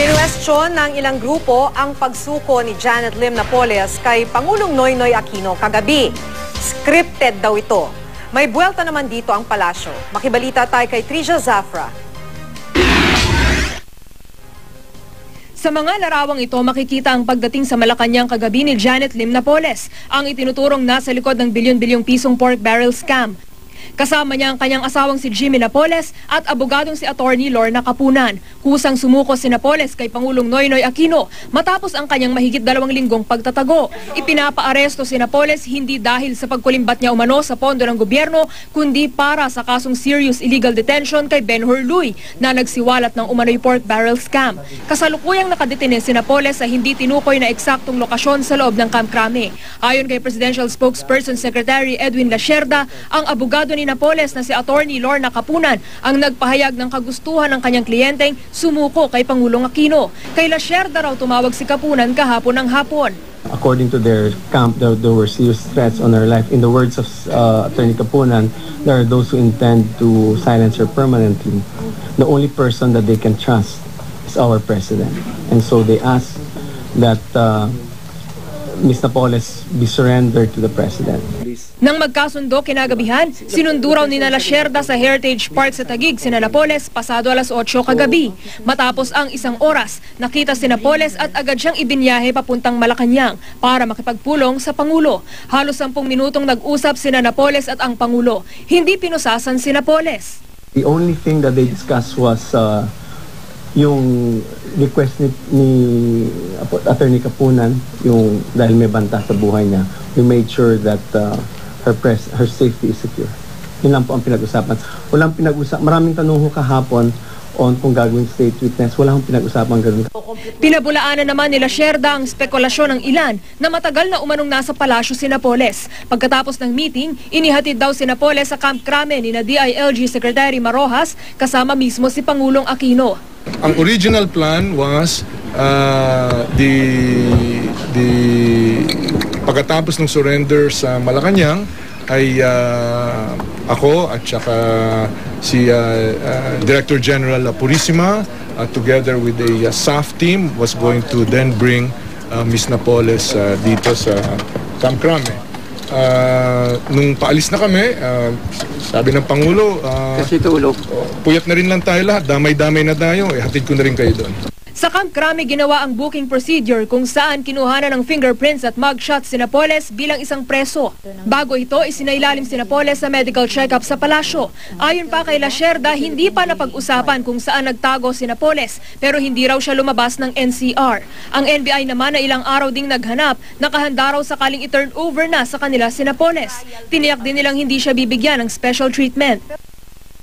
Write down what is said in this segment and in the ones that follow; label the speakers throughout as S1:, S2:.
S1: Kinwestiyon ng ilang grupo ang pagsuko ni Janet Lim Napoles kay Pangulong Noynoy Aquino kagabi. Scripted daw ito. May buwelta naman dito ang palasyo. Makibalita tayo kay Trisha Zafra.
S2: Sa mga larawang ito, makikita ang pagdating sa Malacanang kagabi ni Janet Lim Napoles, ang itinuturong nasa likod ng bilyon-bilyong pisong pork barrel scam. Kasama niya ang kanyang asawang si Jimmy Napoles at abogadong si Attorney Lorna Capunan. Kusang sumuko si Napoles kay Pangulong Noynoy Aquino matapos ang kanyang mahigit 2 linggong pagtatago. Ipinapaaresto si Napoles hindi dahil sa pagkulimbat niya umano sa pondo ng gobyerno, kundi para sa kasong serious illegal detention kay Ben-Hur Luy na nagsiwalat ng umano'y pork barrel scam. Kasalukuyang nakadetine si Napoles sa hindi tinukoy na eksaktong lokasyon sa loob ng Camp Crame. Ayon kay Presidential Spokesperson Secretary Edwin Lasierda, ang abogado ni Napoles na si Attorney Lorna Capunan ang nagpahayag ng kagustuhan ng kanyang kliyenteng sumuko kay Pangulong Aquino. Kay Lasierda raw tumawag si Capunan kahapon ng hapon.
S3: According to their camp, there were serious threats on her life. In the words of Attorney Capunan, there are those who intend to silence her permanently. The only person that they can trust is our president. And so they ask that Ms. Napoles be surrendered to the president.
S2: Nang magkasundo kinagabihan, sinundo raw ni Lasierda sa Heritage Park sa Taguig si Napoles pasado alas 8 kagabi. Matapos ang 1 oras, nakita si Napoles at agad siyang ibinyahe papuntang Malacanang para makipagpulong sa Pangulo. Halos 10 minutong nag-usap si Napoles at ang Pangulo. Hindi pinusasan si Napoles.
S3: The only thing that they discussed was yung request ni Attorney Capunan, yung dahil may banta sa buhay niya, we made sure that her safety is secure. Yun lang po ang pinag-usapan. Walang pinag-usapan. Maraming tanong kahapon on kung gagawing state witness. Wala akong pinag-usapan ganun.
S2: Pinabulaanan naman ni Lasierda ang spekulasyon ng ilan na matagal na umanong nasa palasyo si Napoles. Pagkatapos ng meeting, inihatid daw si Napoles sa Camp Crame ni DILG Secretary Marojas kasama mismo si Pangulong Aquino.
S4: Ang original plan was pagkatapos ng surrender sa Malacanang ay ako at saka si Director General Purisima together with a SAF team was going to then bring Ms. Napoles dito sa Camp Crame. Nung paalis na kami, sabi ng Pangulo, puyat na rin lang tayo lahat, damay-damay na tayo, hatid ko na rin kayo doon.
S2: Sa Camp Crame, ginawa ang booking procedure kung saan kinuhanan ng fingerprints at mugshots si Napoles bilang isang preso. Bago ito, isinailalim si Napoles sa medical check-up sa palasyo. Ayon pa kay Lasierda, hindi pa napag-usapan kung saan nagtago si Napoles, pero hindi raw siya lumabas ng NCR. Ang NBI naman na ilang araw ding naghanap, nakahanda raw sakaling i-turn over na sa kanila si Napoles. Tiniyak din nilang hindi siya bibigyan ng special treatment.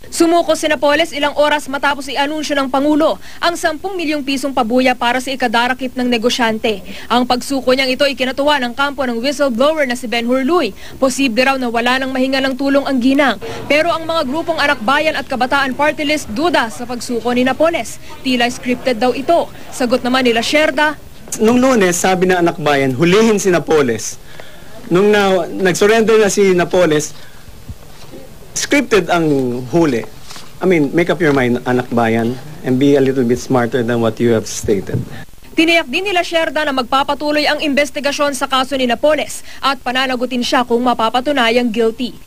S2: Sumuko si Napoles ilang oras matapos i-anunsyo ng Pangulo ang 10 milyong pisong pabuya para sa ikadarakip ng negosyante. Ang pagsuko niyang ito ikinatuwa ng kampo ng whistleblower na si Ben-Hur Luy. Posible raw na wala nang mahingalang tulong ang ginang. Pero ang mga grupong Anak Bayan at Kabataan Party List duda sa pagsuko ni Napoles. Tila scripted daw ito. Sagot naman ni Lasierda,
S5: nung Lunes, sabi ng Anak Bayan, hulihin si Napoles. Nung nag-surrender na si Napoles, scripted ang huli. I mean, make up your mind, Anak Bayan, and be a little bit smarter than what you have stated.
S2: Tiniyak din ni Lasierda na magpapatuloy ang investigasyon sa kaso ni Napoles at pananagutin siya kung mapapatunayang guilty.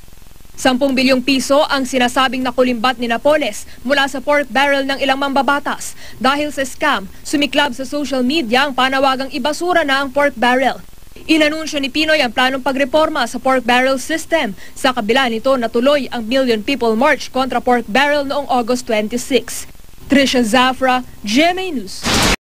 S2: 10 bilyong piso ang sinasabing nakulimbat ni Napoles mula sa pork barrel ng ilang mambabatas. Dahil sa scam, sumiklab sa social media ang panawagang ibasura na ang pork barrel. Inanunsyo ni Pinoy ang planong pagreforma sa pork barrel system. Sa kabila nito, natuloy ang Million People March kontra pork barrel noong August 26. Trisha Zafra, GMA News.